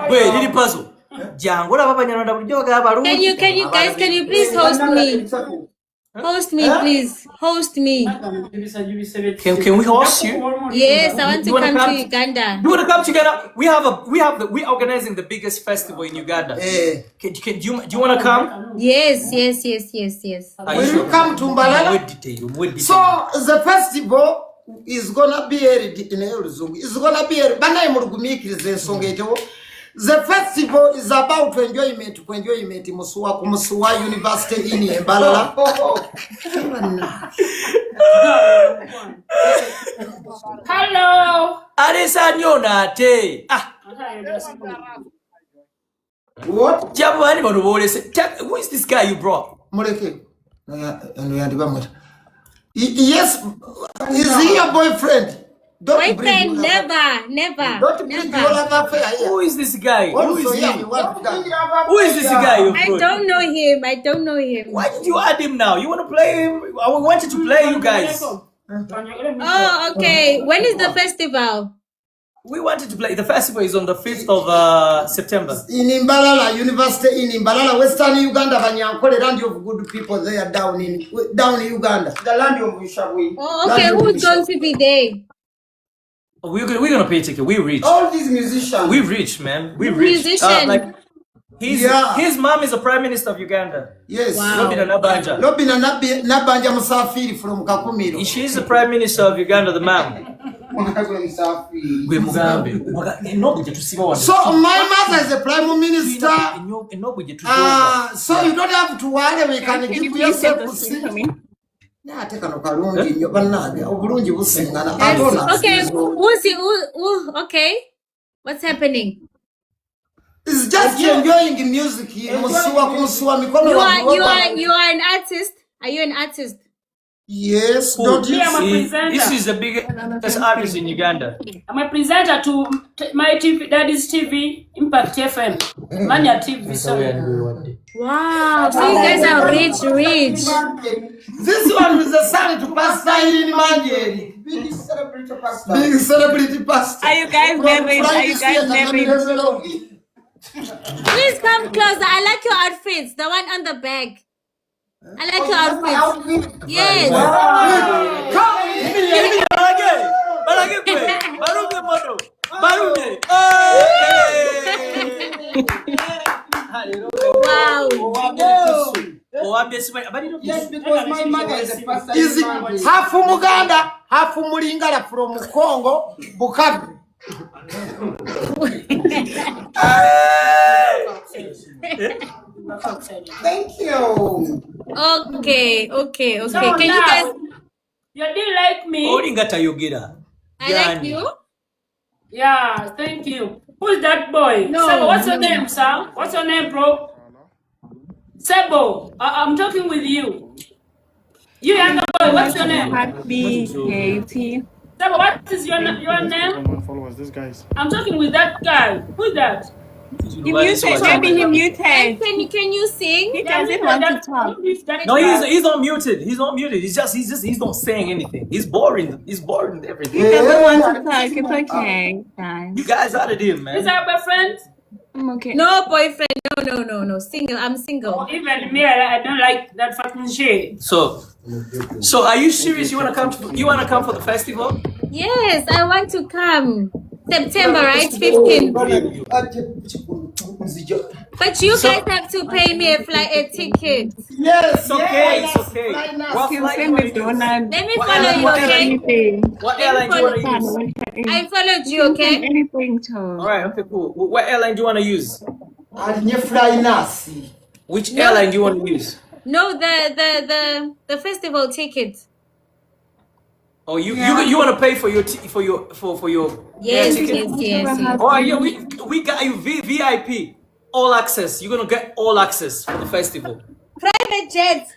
Wait, Lili Pazo. Jangola baba nyanda bujoga baru. Can you please host me? Host me, please. Host me. Can we host you? Yes, I want to come to Uganda. You want to come to Uganda? We're organizing the biggest festival in Uganda. Do you want to come? Yes. Will you come to Mbalala? So the festival is gonna be held in Eluzungu. It's gonna be the festival is about enjoyment Musuwa University in Mbalala. Hello. What? Who is this guy you brought? Mureke. Yes, is he your boyfriend? Boyfriend, never. Who is this guy? Who is he? Who is this guy? I don't know him. Why did you add him now? You want to play him? I wanted to play you guys. Oh, okay. When is the festival? We wanted to play. The festival is on the 5th of September. In Mbalala University, in Mbalala, Western Uganda, Banyankole, land of good people there down in Uganda. The land of Wishawi. Oh, okay. Who's going to be there? We're gonna pay a ticket. We rich. All these musicians. We rich, man. We rich. Musician. His mom is the Prime Minister of Uganda. Yes. Wow. Lobina Nabanja Musafiri from Kakumiro. She is the Prime Minister of Uganda, the mom. So my mother is the Prime Minister. So you don't have to worry. We can give you yourself to sing. Okay, okay. What's happening? It's just enjoying music here. You are an artist. Are you an artist? Yes. This is the biggest artist in Uganda. I'm a presenter to my TV, Daddy's TV, Impact FM, Mania TV. Wow, so you guys are rich. This one is the son to Pastor in Manjeri. Big celebrity pastor. Are you guys married? Please come closer. I like your outfits. The one on the bag. I like your outfits. Yes. Wow. Yes, because my mother is a pastor. Is it half Muganda, half Mulingala from Congo, Bukavu? Thank you. Okay. So Can you guys? You do like me? I like you. Yeah, thank you. Who's that boy? No. Sebo, what's your name, sir? What's your name, bro? Sebo, I'm talking with you. You younger boy, what's your name? Bakyekoze. Sebo, what is your name? Followers, this guy's. I'm talking with that guy. Who's that? He muted. Maybe he muted. And can you sing? He doesn't want to talk. No, he's not muted. He's not muted. He's not saying anything. He's boring. He's boring with everything. He doesn't want to talk. It's okay, guys. You guys out of here, man. Is that my friend? I'm okay. No boyfriend. No. Single. I'm single. Even me, I don't like that fucking shit. So are you serious? You wanna come for the festival? Yes, I want to come. September, right? 15th. But you guys have to pay me a ticket. Yes. It's okay. What Let flight? me follow you, okay? What airline do you want to use? I followed you, okay? Anything to. All right, okay, cool. What airline do you want to use? Which airline do you want to use? No, the festival ticket. Oh, you want to pay for your Yes. ticket? Yes. Oh yeah, we got you VIP, all access. You're gonna get all access for the festival. Private jet.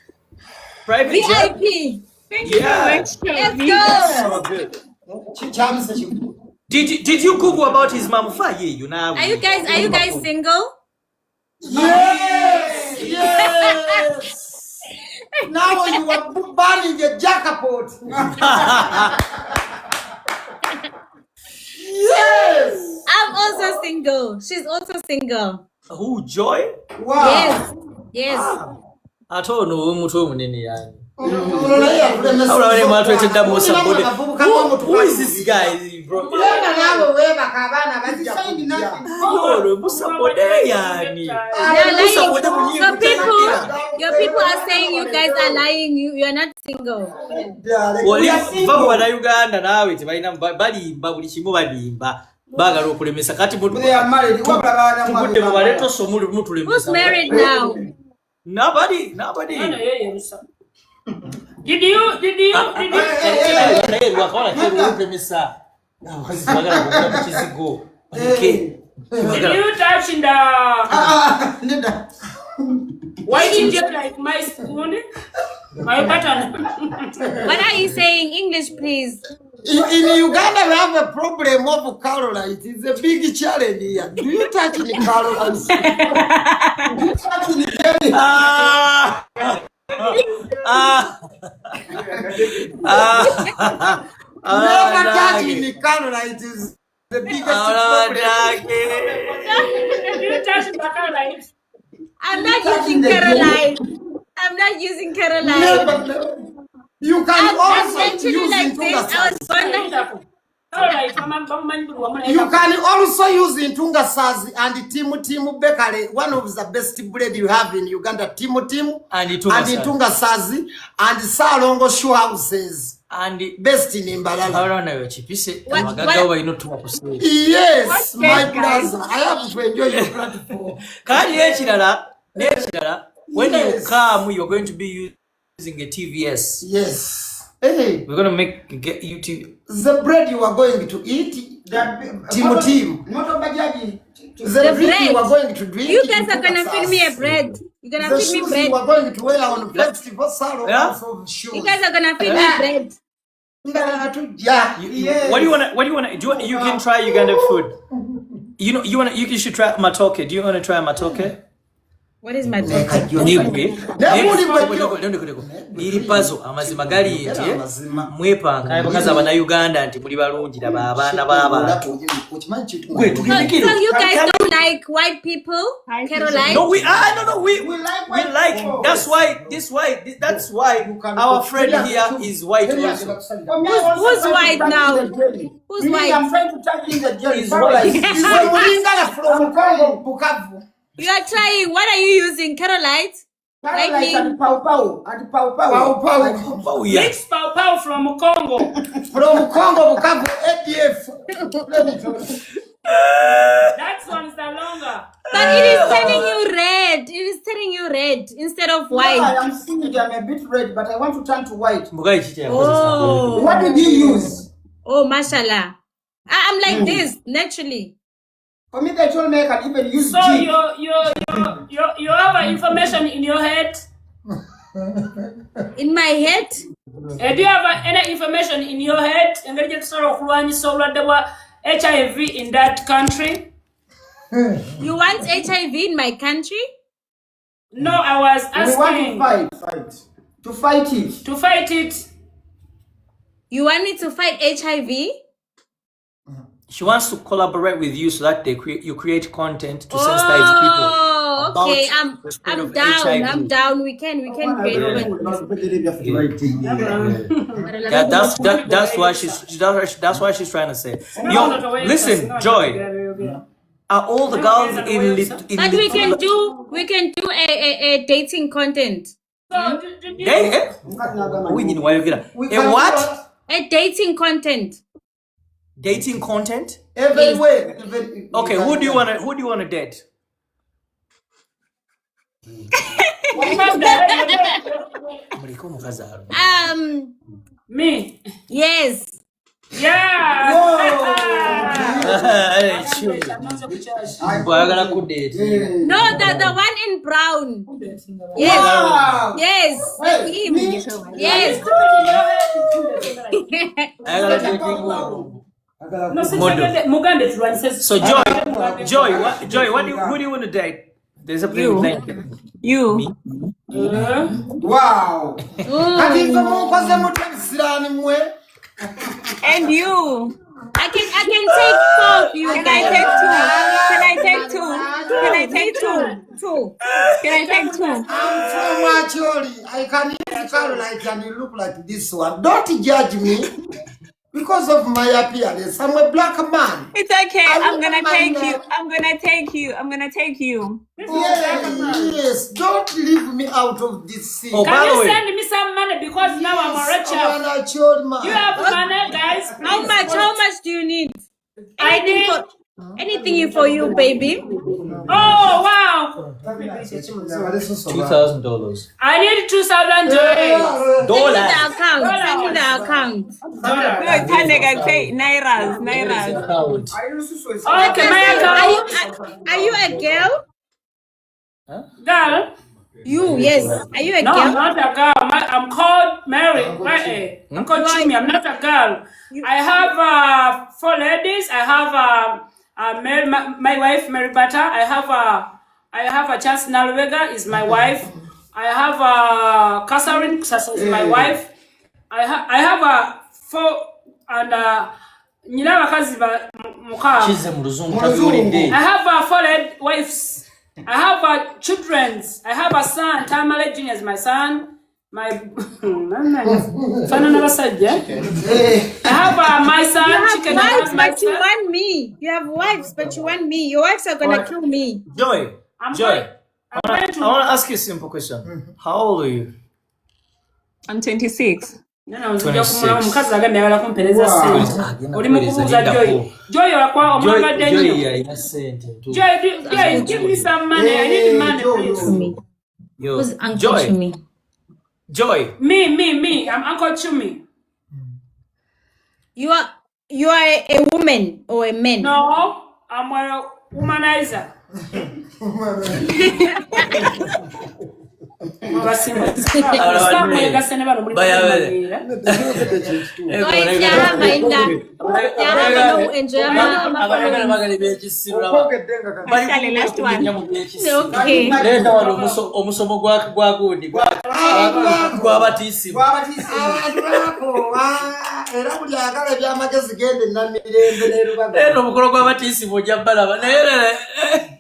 Private jet. VIP. Yeah. Let's go. Oh, good. Did you Google about his mom? Are you guys single? Yes. Now you are burning the jackpot. Yes. I'm also single. She's also single. Who, Joy? Wow. Yes. Yes. I told no mutu munene yani. Who is this guy, bro? Your people are saying you guys are lying. You are not single. Uganda nawe tebalina balimba buli kimu balimba bagala okulemesa kati Who's married now? Nobody. Did you? Did you touch in the? Why did you like my spoon? My button. What are you saying? English, please. In Uganda, we have a problem of Caroline. It's a big challenge here. Do you touch in Caroline? Do you touch in never touch in Caroline. It is the biggest problem. Did you touch the Caroline? I'm not using Caroline. Never. You can also actually use like Intunga this. I was You can also use Intunga Sazi and Timu Bekale, one of the best bread you have in Uganda. Timu and Intunga Sazi and Salongo Shoe Houses. And best in Imbalala. Yes, my brother. I have to enjoy your platform. When you come, you're going to be using a TVS. Yes. Hey. We're going to get you to... The bread you are going to eat, Timu. The bread you are going to drink. You guys are going to feed me a bread. You're going to feed me bread. You are going to wear on festival salon. Yeah? You guys are going to feed me bread. Yeah. What do you want to... You can try Ugandan food. You should try matoke. Do you want to try matoke? What is my talk? Lili Pazo amazima gali eti mwepanga bakaza abana Uganda nti muli balungi abaana baba. So you guys don't like white people? Caroline? No, we like. That's why our friend here is white also. Who's white now? Who's white? I'm trying to tell you the Jerry is white. You are trying. What are you using? Caroline? Caroline and Pau. Mix Pau from Congo. From Congo, Bukavu, ADF. That one's the longer. But it is turning you red. It is turning you red instead of white. No, I am seeing I'm a bit red, but I want to turn to white. Oh. What did you use? Oh, mashallah. I'm like this, naturally. For me, they told me I can even use so you have information in your head? In my head? Do you have any information in your head? And then get sort of there were HIV in that country? You want HIV in my country? No, I was asking. We want to fight it. To fight it. You want me to fight HIV? She wants to collaborate with you so that you create content to sensitize people. Oh, okay. I'm down. HIV. I'm down. We can create content. Yeah, that's why she's trying to say. Listen, Joy. Are all the girls in But we can do a dating content. A what? A dating content. Dating content? Everywhere. Okay, who do you want to date? Me. Yes. Yeah. No, the one in brown. Yes. Wow. Yes. Him. Yes. So Joy, who do you want to date? There's a You. Me? Wow. And you. I can take 4 of you Can I guys. take 2? Can I take 2? Can I take 2? 2. Can I take 2? I'm from Macholi. I can eat Caroline and you look like this one. Don't judge me because of my appearance. I'm a black man. It's okay. I'm gonna look take like you. I'm gonna take you. I'm gonna take you. Yes, don't leave me out of this scene. Oh, by Can the you way, send me some money because now I'm a rich chef. Macholi man. You have money, guys? How much do you need? I need. Anything for you, baby. Oh wow! $2,000. I need $2,000. Send me the Dollars. account. Send me the account. No, Tanega, say Nairas. Count. Okay, my account. Are you a girl? Girl? You, yes. Are you a No, I'm girl? not a girl. I'm called Mary. I'm called Chimmy. I'm not a girl. I have 4 ladies. I have my wife, Mary Bata. I have a Chance Nalwega is my wife. I have Catherine is my wife. I have 4 and Chize mu luzungu tabiwulidde. I have 4 wives. I have children. I have a son. Tamale Junior is my son. My I have my son. You have Chicken. wives, but you want me. You have wives, but you want me. Your wives are gonna kill me. Joy, I'm Joy, I going to. want to ask you a simple question. How old are you? I'm 26. Omukazi agambye ayagala kumpereza ssente. Oli mu kubuuza Joy. Joy olakwa omwagadde nnyo. Yalina ssente. Joy, give me some money. I need money, please. Yo, Who's Uncle Joy, Chumi? Joy. Me. I'm Uncle Chumi. You are a woman or a man? No, I'm a womanizer. Last one. Okay. Omusomo gwa gundi gwabatiisibwa. Era buli agala ebyamagezi gende namirembe n'erubaga. Omukolo gw'abatiisibwa ojja balaba naye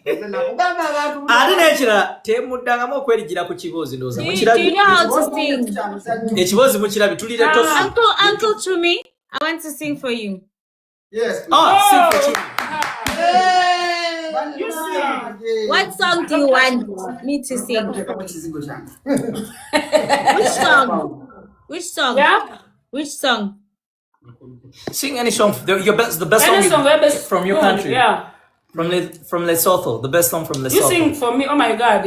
Nakugamba abantu ate n'ekirala temuddangamu okwerigira ku Kiboozi ndowooza Do you mukirabye. know how to sing? Ekiboozi mukirabye tulire tosu. Uncle Chumi, I want to sing for you. Yes. Sing for Chumi. What song do you want me to sing? Which song? Which song? Yeah? Which song? Sing any song. The best Any song song from your country. Yeah. From Lesotho. The best song from Lesotho. You sing for me. Oh my God.